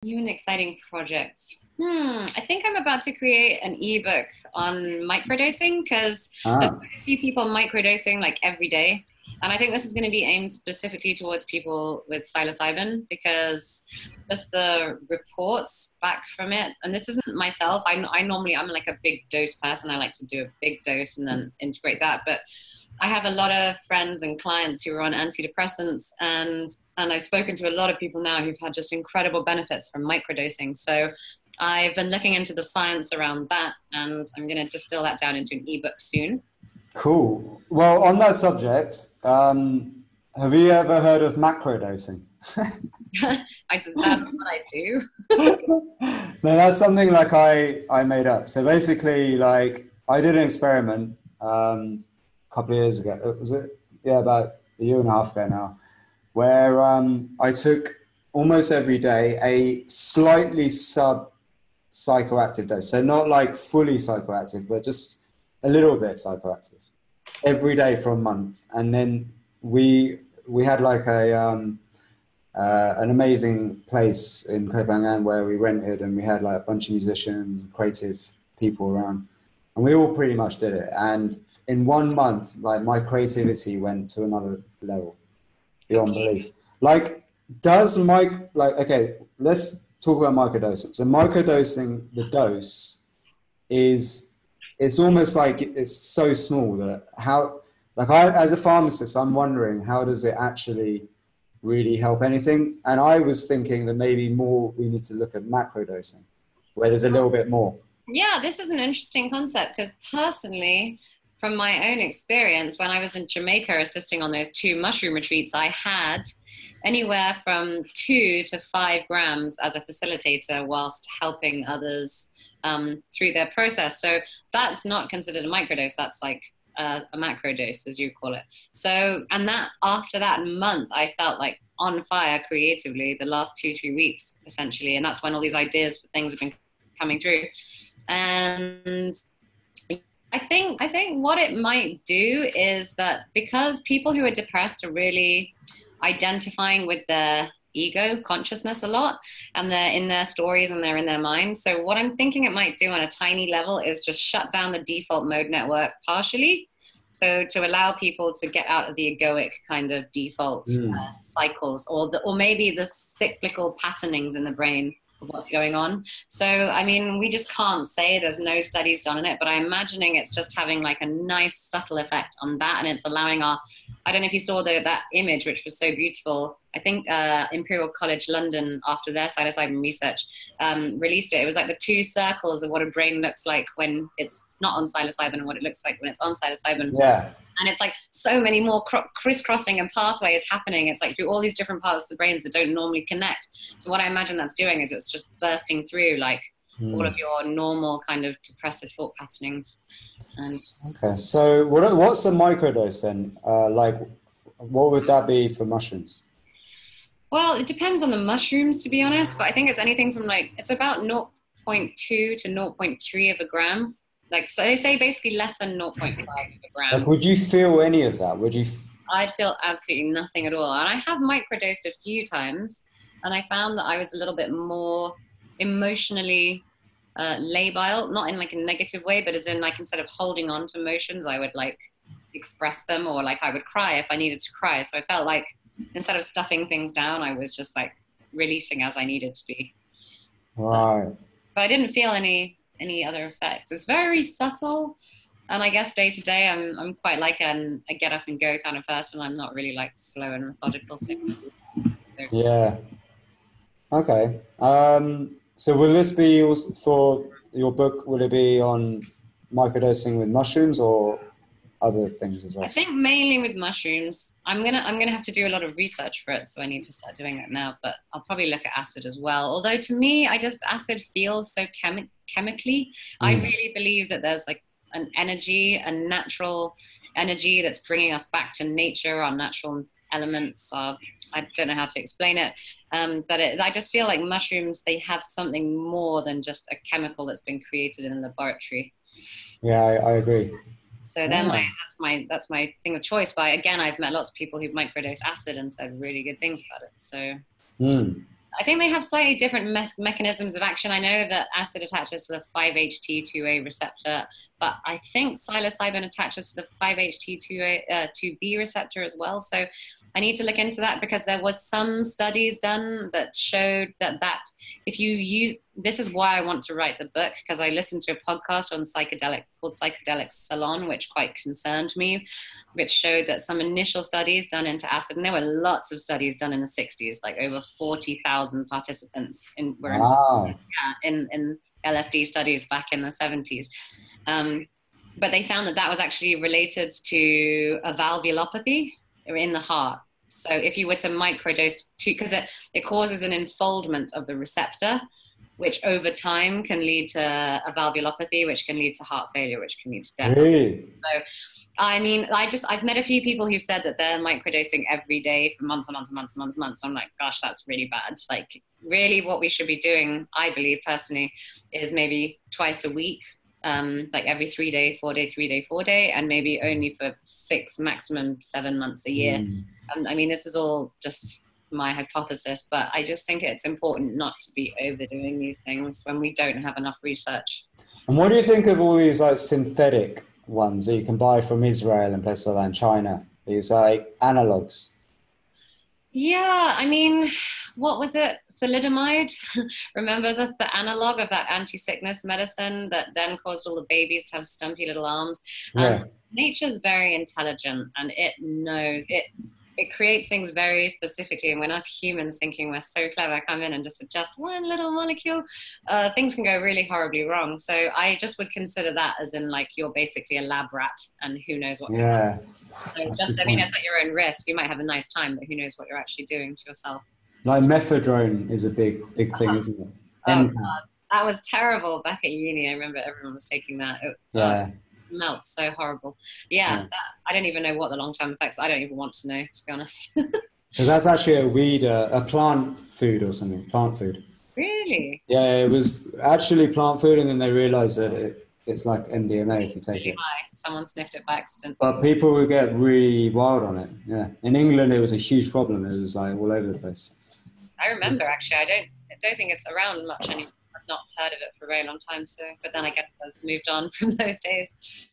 New and exciting projects. I think I'm about to create an ebook on microdosing because there's Ah, quite a few people microdosing like every day. And I think this is going to be aimed specifically towards people with psilocybin because just the reports back from it, and this isn't myself. I normally, I'm like a big dose person. I like to do a big dose and then integrate that. But I have a lot of friends and clients who are on antidepressants, and I've spoken to a lot of people now who've had just incredible benefits from microdosing. So I've been looking into the science around that, and I'm going to distill that down into an ebook soon. cool. Well, on that subject, have you ever heard of macrodosing? That's what I do. No, that's something like I made up. So basically, like I did an experiment a couple of years ago. Was it? Yeah, about a year and a half ago now, where I took almost every day a slightly sub psychoactive dose. So not like fully psychoactive, but just a little bit psychoactive every day for a month. And then we had like an amazing place in Copenhagen where we rented, and we had like a bunch of musicians and creative people around, and we all pretty much did it. And in 1 month, like my creativity went to another level beyond Okay. belief. Like, does Mike like okay? Let's talk about microdosing. So microdosing, the dose is it's almost like it's so small that how like I as a pharmacist, I'm wondering how does it actually really help anything? And I was thinking that maybe more we need to look at macro dosing, where there's a little bit more. Yeah, this is an interesting concept because personally, from my own experience, when I was in Jamaica assisting on those two mushroom retreats, I had anywhere from 2 to 5 grams as a facilitator whilst helping others through their process. So that's not considered a microdose. That's like a macro dose, as you call it. So, and that after that month, I felt like on fire creatively the last 2, 3 weeks, essentially. And that's when all these ideas for things have been coming through. And I think what it might do is that because people who are depressed are really identifying with their ego consciousness a lot, and they're in their stories and they're in their mind. So what I'm thinking it might do on a tiny level is just shut down the default mode network partially. So to allow people to get out of the egoic kind of default Mm. cycles, or maybe the cyclical patternings in the brain of what's going on. So, I mean, we just can't say, there's no studies done on it, but I'm imagining it's just having like a nice subtle effect on that. And it's allowing our, I don't know if you saw that image, which was so beautiful. I think Imperial College London, after their psilocybin research, released it. It was like the two circles of what a brain looks like when it's not on psilocybin and what it looks like when it's on psilocybin. Yeah. And it's like so many more crisscrossing and pathways happening. It's like through all these different parts of the brains that don't normally connect. So what I imagine that's doing is it's just bursting through like all of Mm. your normal kind of depressive thought patternings. And Okay. So what's a microdose then? Like, what would that be for mushrooms? well, it depends on the mushrooms, to be honest, but I think it's anything from like, it's about zero point 0.2 to zero point 0.3 of a gram. Like, so they say basically less than zero point 0.5 of a Like, gram. would you feel any of that? Would you? I feel absolutely nothing at all. And I have microdosed a few times, and I found that I was a little bit more emotionally labile, not in like a negative way, but as in like instead of holding on to emotions, I would like express them, or like I would cry if I needed to cry. So I felt like instead of stuffing things down, I was just like releasing as I needed to be. Uh, Right. but I didn't feel any other effects. It's very subtle. And I guess day to day, I'm quite like a get up and go kind of person. I'm not really like slow and methodical. So Yeah. Okay. So will this be also for your book? Will it be on microdosing with mushrooms or other things as I well? think mainly with mushrooms. I'm gonna have to do a lot of research for it, so I need to start doing that now. But I'll probably look at acid as well. Although to me, I just acid feels so chemically. I Mm. really believe that there's like an energy, a natural energy that's bringing us back to nature, our natural elements. I don't know how to explain it, but I just feel like mushrooms, they have something more than just a chemical that's been created in a laboratory. Yeah, I agree. So then Ah. that's my thing of choice. But again, I've met lots of people who've microdosed acid and said really good things about it. So Mm. I think they have slightly different mechanisms of action. I know that acid attaches to the 5-HT2A receptor, but I think psilocybin attaches to the 5-HT2B receptor as well. So I need to look into that, because there was some studies done that showed that if you use, this is why I want to write the book, because I listened to a podcast on psychedelic called Psychedelic Salon, which quite concerned me, which showed that some initial studies done into acid, and there were lots of studies done in the 60s, like over 40,000 participants Wow. in LSD studies back in the 70s. But they found that was actually related to a valvulopathy in the heart. So if you were to microdose, because it causes an enfoldment of the receptor, which over time can lead to a valvulopathy, which can lead to heart failure, which can lead to death. Really? So, I mean, I've met a few people who've said that they're microdosing every day for months and months and months and months and months. I'm like, gosh, that's really bad. Like, really what we should be doing, I believe personally, is maybe twice a week, like every 3 day, 4 day, 3 day, 4 day, and maybe only for 6, maximum 7 months a year. I mean, this is all just my hypothesis, but I just think it's important not to be overdoing these things when we don't have enough research. And what do you think of all these like synthetic ones that you can buy from Israel and places like that in China? These like analogs. Yeah, I mean, what was it? Thalidomide? Remember the analog of that anti-sickness medicine that then caused all the babies to have stumpy little arms? Yeah. Nature's very intelligent, and it knows it. It creates things very specifically, and when us humans thinking we're so clever come in and just adjust one little molecule, things can go really horribly wrong. So I just would consider that as in, like, you're basically a lab rat, and who knows what. Yeah. So just, I mean, it's at your own risk. You might have a nice time, but who knows what you're actually doing to yourself. Like methadone is a big thing, isn't it? Oh God, that was terrible back at uni. I remember everyone was taking that. Yeah. Melts so horrible. Yeah. I don't even know what the long-term effects. I don't even want to know, to be honest. Because that's actually a weed, a plant food or something. Plant food. Really? Yeah, it was actually plant food, and then they realized that it's like MDMA if you take it. Someone sniffed it by accident. But people would get really wild on it. Yeah. In England, it was a huge problem. It was like all over the place. I remember, actually. I don't think it's around much anymore. I've not heard of it for a very long time. So, but then I guess I've moved on from those days.